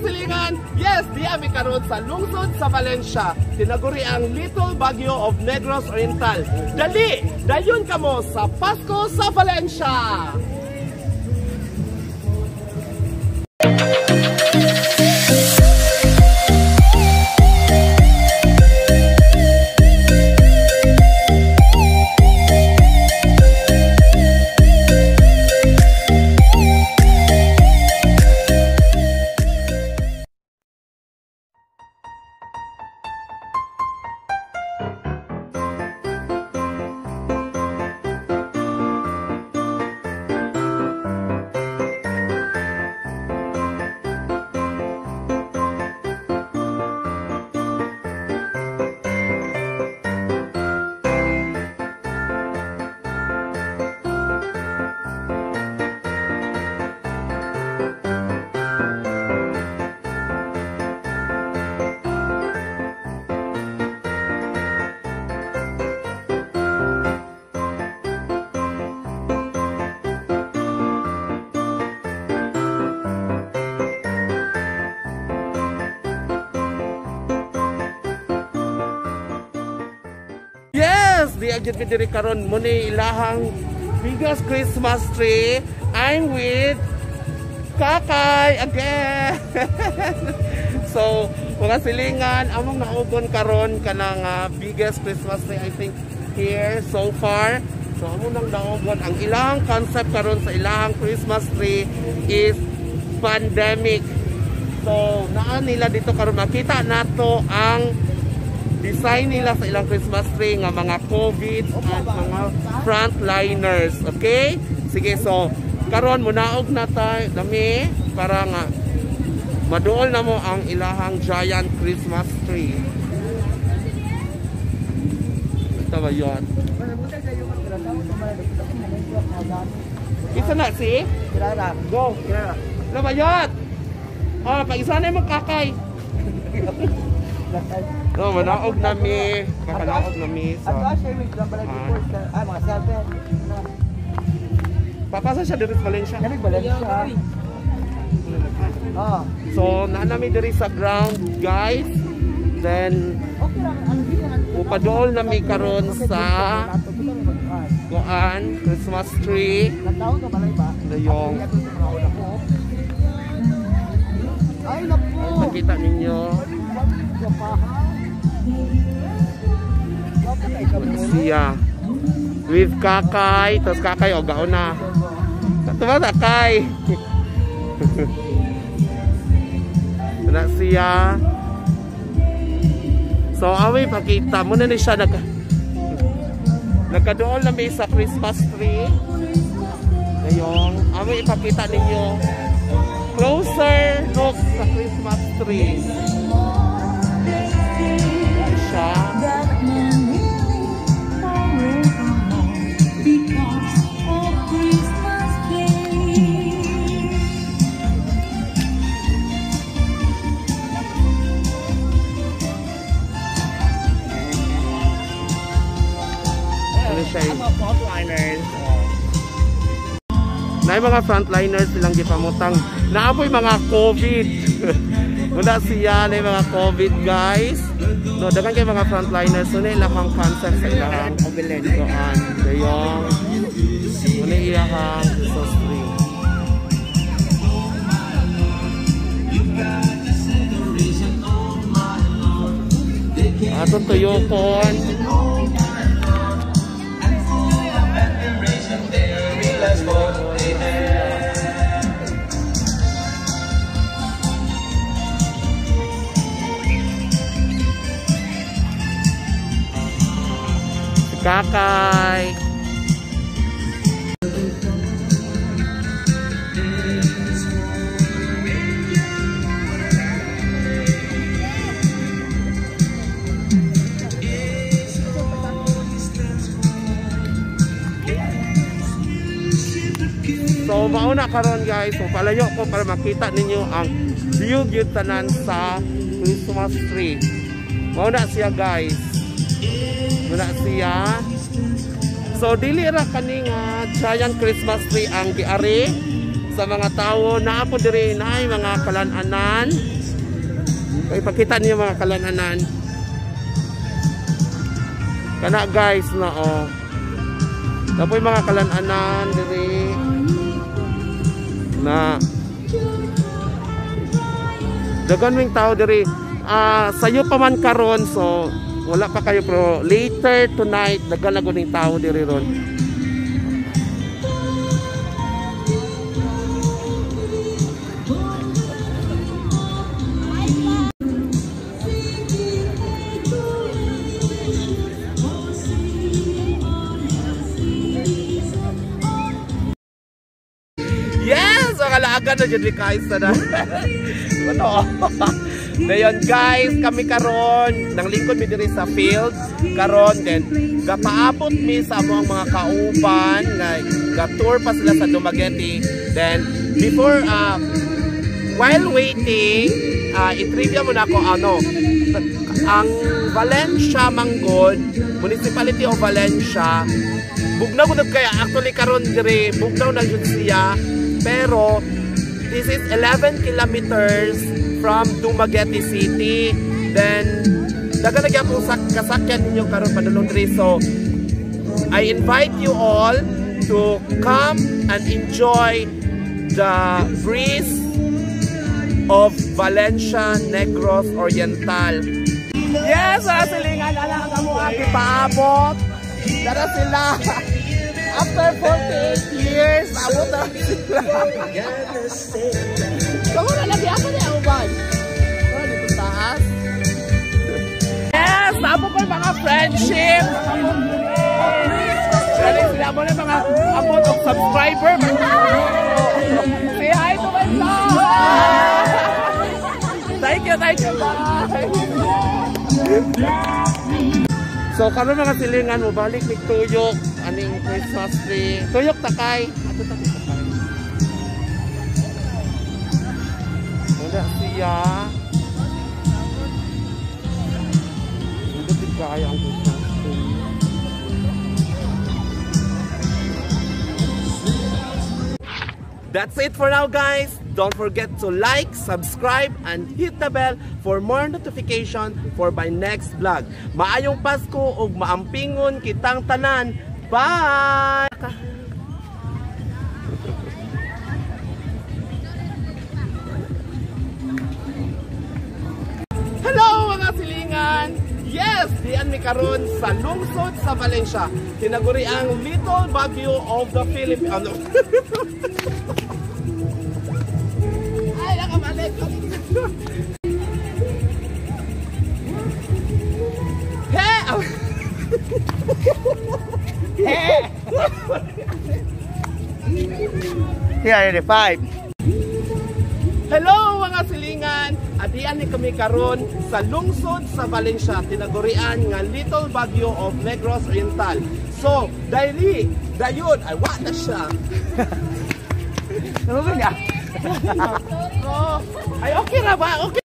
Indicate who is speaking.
Speaker 1: silingan, yes, di ami karon sa lungsod sa Valencia. Tinaguri ang Little Baguio of Negros Oriental. Dali, dayon kamo sa Pasko sa Valencia. Di agad diri karon muni ilahang biggest Christmas tree. I'm with Kakay again. So mga silingan among naugon karon kanang biggest Christmas tree I think here so far. So among nang naugon ang ilahang concept karon sa ilahang Christmas tree is pandemic. So naa nila dito karon makita nato ang design nila sa ilang Christmas tree nga mga COVID at mga frontliners. Okay? Sige, so karon munaog na tayo dami para nga maduol na mo ang ilahang giant Christmas tree. Ito ba yun? Isa na si? Go! Ito ba yun? Oh, pag-isa na yung Kakay. No, manaog nami, makalaog nami sa papasa siya diri sa Valencia. So, naanami diri sa ground, guys. Then upadool nami karon sa kuan Christmas tree. Dayong makita ninyo siya with Kakay, tapos Kakay o gaon na ito ba Kakay? na siya. So awi pakita muna na siya nagkadool na may sa Christmas tree. Ngayong awi ipakita ninyo closer look sa Christmas tree. Siya frontliners. Na mga frontliners silang gipamutang naapoy mga COVID. Muna siya na mga COVID guys. So dagan kay mga frontliners so na ilang concept sa ilang doan. Dayong muna iyahang Christmas tree. Ato tuyokon. Kakay. So mauna karon guys, so palayo ko para makita ninyo ang view gyud tanan sa Christmas tree. Mauna siya guys. Muna siya. So dili ra kaning giant Christmas tree ang giari sa mga tao na po diri na ay mga kalananan. Kay pakita niyo mga kalananan. Kana guys na oh. Tapoy mga kalananan diri na dagan wing tao diri. Sayo pa man karon so wala pa kayo pero later tonight dagan na guning tao diri ron. Yes! Makalaagan na dyan guys na ano? Dayon guys, kami karon nang lingkod mi diri sa field karon then gapaabot mi sa among mga kauban nga ga-tour pa sila sa Dumaguete. Then before while waiting, i-trivia mo na ako ano ang Valencia Manggod, Municipality of Valencia. Bugnaw ko kaya actually karon diri bugnaw na jud siya pero this is 11 kilometers from Dumaguete City. Then dagan nagya po sa kasakyan ninyo karon padulong diri. So I invite you all to come and enjoy the breeze of Valencia Negros Oriental. Yes, silingan ala ang amo paabot. Dara sila. After 48 years, abot na sila. Kamu na lagi ako niya, uban. Dito taas. Yes, abo ko mga friendship. Dali sila mo na mga abot of subscriber. Say hi to my vlog. Thank you, bye. So karon mga silingan mo balik ni tuyok aning Christmas tree. Tuyok takay. Ato takay. Wala siya. Hindi kaya ang Christmas tree. That's it for now guys. Don't forget to like, subscribe, and hit the bell for more notification for my next vlog. Maayong Pasko ug maampingon kitang tanan. Bye! Hello mga silingan! Yes! Diyan mi karon sa lungsod sa Valencia. Tinaguri ang Little Baguio of the Philippines. Ay, nakabalik! Hey! Hey! Here are the 5. Hello mga silingan! Adian ni kami karon sa lungsod sa Valencia. Tinagurian nga Little Baguio of Negros Oriental. So, daily, dayon, ay what na siya? Ano ba niya? Ay okay na ba? Okay.